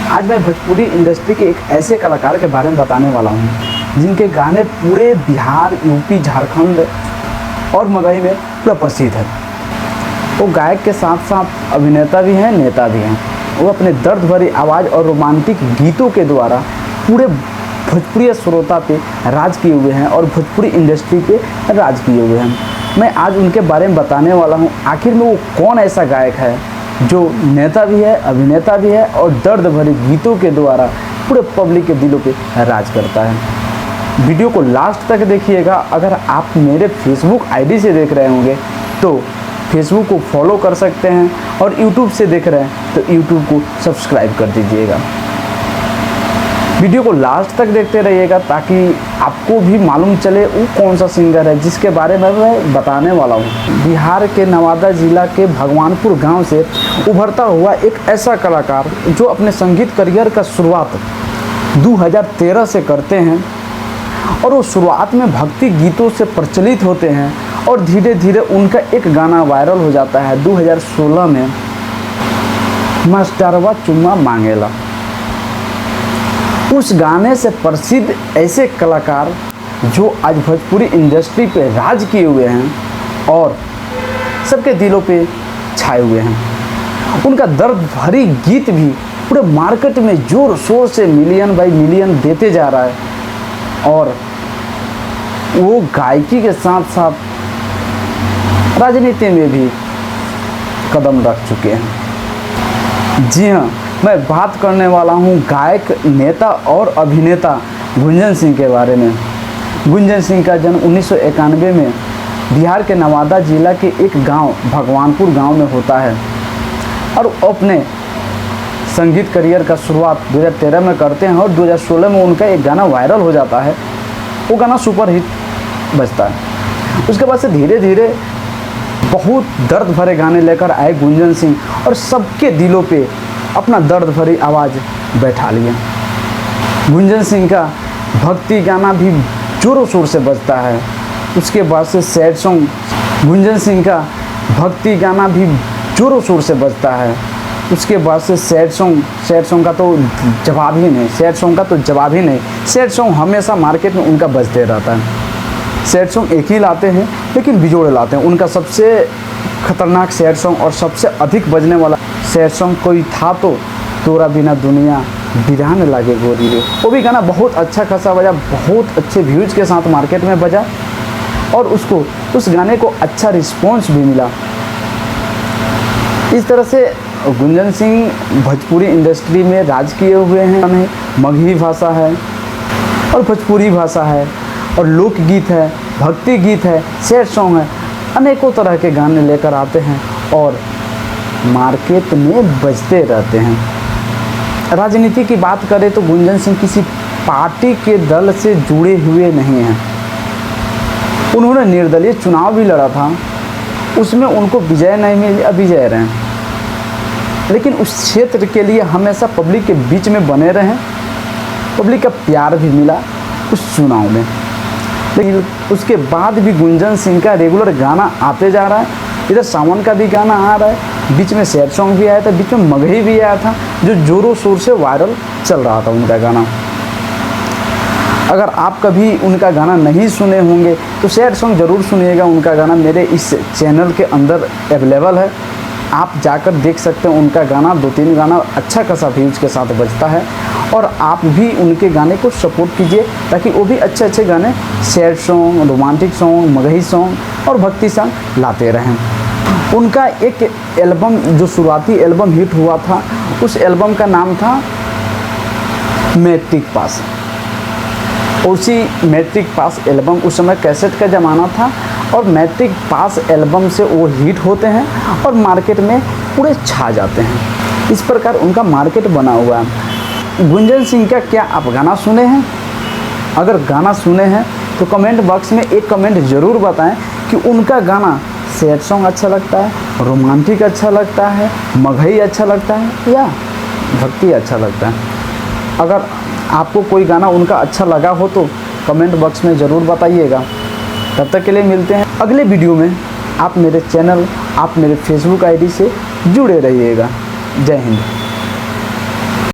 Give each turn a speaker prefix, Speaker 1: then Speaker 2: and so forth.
Speaker 1: आज मैं भोजपुरी इंडस्ट्री के एक ऐसे कलाकार के बारे में बताने वाला हूँ जिनके गाने पूरे बिहार, यूपी, झारखंड और मगही में पूरा प्रसिद्ध है। वो गायक के साथ साथ अभिनेता भी हैं, नेता भी हैं। वो अपने दर्द भरी आवाज़ और रोमांटिक गीतों के द्वारा पूरे भोजपुरी श्रोता पे राज किए हुए हैं और भोजपुरी इंडस्ट्री पे राज किए हुए हैं। मैं आज उनके बारे में बताने वाला हूँ। आखिर में वो कौन ऐसा गायक है जो नेता भी है, अभिनेता भी है और दर्द भरे गीतों के द्वारा पूरे पब्लिक के दिलों पे राज करता है। वीडियो को लास्ट तक देखिएगा। अगर आप मेरे फेसबुक आईडी से देख रहे होंगे तो फेसबुक को फॉलो कर सकते हैं और यूट्यूब से देख रहे हैं तो यूट्यूब को सब्सक्राइब कर दीजिएगा। वीडियो को लास्ट तक देखते रहिएगा ताकि आपको भी मालूम चले वो कौन सा सिंगर है जिसके बारे में मैं बताने वाला हूँ। बिहार के नवादा जिला के भगवानपुर गांव से उभरता हुआ एक ऐसा कलाकार जो अपने संगीत करियर का शुरुआत 2013 से करते हैं और वो शुरुआत में भक्ति गीतों से प्रचलित होते हैं और धीरे धीरे उनका एक गाना वायरल हो जाता है 2016 में, मास्टरवा चुम्मा मांगेला। उस गाने से प्रसिद्ध ऐसे कलाकार जो आज भोजपुरी इंडस्ट्री पे राज किए हुए हैं और सबके दिलों पे छाए हुए हैं। उनका दर्द भरी गीत भी पूरे मार्केट में जोर शोर से मिलियन बाई मिलियन देते जा रहा है और वो गायकी के साथ साथ राजनीति में भी कदम रख चुके हैं। जी हाँ, मैं बात करने वाला हूँ गायक, नेता और अभिनेता गुंजन सिंह के बारे में। गुंजन सिंह का जन्म 1991 में बिहार के नवादा जिला के एक गांव भगवानपुर गांव में होता है और अपने संगीत करियर का शुरुआत 2013 में करते हैं और 2016 में उनका एक गाना वायरल हो जाता है। वो गाना सुपर हिट बजता है। उसके बाद से धीरे धीरे बहुत दर्द भरे गाने लेकर आए गुंजन सिंह और सबके दिलों पे अपना दर्द भरी आवाज़ बैठा लिया। गुंजन सिंह का भक्ति गाना भी जोरों शोर से बजता है। उसके बाद से सैड सॉन्ग, गुंजन सिंह का भक्ति गाना भी जोरों शोर से बजता है। उसके बाद से सैड सॉन्ग का तो जवाब ही नहीं, सैड सॉन्ग हमेशा मार्केट में उनका बजते रहता है। सैड सॉन्ग एक ही लाते हैं लेकिन बिजोड़े लाते हैं। उनका सबसे खतरनाक सैड सॉन्ग और सबसे अधिक बजने वाला सैड सॉन्ग कोई था तो तोरा बिना दुनिया बिरान लागे गोरी रे। वो भी गाना बहुत अच्छा खासा बजा, बहुत अच्छे व्यूज के साथ मार्केट में बजा और उसको उस गाने को अच्छा रिस्पॉन्स भी मिला। इस तरह से गुंजन सिंह भोजपुरी इंडस्ट्री में राज किए हुए हैं। मगही भाषा है और भोजपुरी भाषा है और लोकगीत है, भक्ति गीत है, सैड सॉन्ग है, अनेकों तरह के गाने लेकर आते हैं और मार्केट में बजते रहते हैं। राजनीति की बात करें तो गुंजन सिंह किसी पार्टी के दल से जुड़े हुए नहीं हैं। उन्होंने निर्दलीय चुनाव भी लड़ा था, उसमें उनको विजय नहीं मिली, अविजय रहे, लेकिन उस क्षेत्र के लिए हमेशा पब्लिक के बीच में बने रहे। पब्लिक का प्यार भी मिला उस चुनाव में। लेकिन उसके बाद भी गुंजन सिंह का रेगुलर गाना आते जा रहा है। इधर सावन का भी गाना आ रहा है, बीच में सैड सॉन्ग भी आया था, बीच में मगही भी आया था जो जोरों शोर से वायरल चल रहा था उनका गाना। अगर आप कभी उनका गाना नहीं सुने होंगे तो सैड सॉन्ग ज़रूर सुनिएगा। उनका गाना मेरे इस चैनल के अंदर अवेलेबल है, आप जाकर देख सकते हैं। उनका गाना 2-3 गाना अच्छा खासा व्यूज के साथ बजता है और आप भी उनके गाने को सपोर्ट कीजिए ताकि वो भी अच्छे अच्छे गाने, sad song, romantic song, Magahi song और भक्ति सॉन्ग लाते रहें। उनका एक एल्बम जो शुरुआती एल्बम हिट हुआ था, उस एल्बम का नाम था मैट्रिक पास। उसी मैट्रिक पास एल्बम, उस समय कैसेट का ज़माना था और मैट्रिक पास एल्बम से वो हिट होते हैं और मार्केट में पूरे छा जाते हैं। इस प्रकार उनका मार्केट बना हुआ है। गुंजन सिंह का क्या आप गाना सुने हैं? अगर गाना सुने हैं तो कमेंट बॉक्स में एक कमेंट ज़रूर बताएं कि उनका गाना सैड सॉन्ग अच्छा लगता है, रोमांटिक अच्छा लगता है, मगही अच्छा लगता है या भक्ति अच्छा लगता है। अगर आपको कोई गाना उनका अच्छा लगा हो तो कमेंट बॉक्स में ज़रूर बताइएगा। तब तक के लिए मिलते हैं अगले वीडियो में। आप मेरे चैनल, आप मेरे फेसबुक आईडी से जुड़े रहिएगा। जय हिंद।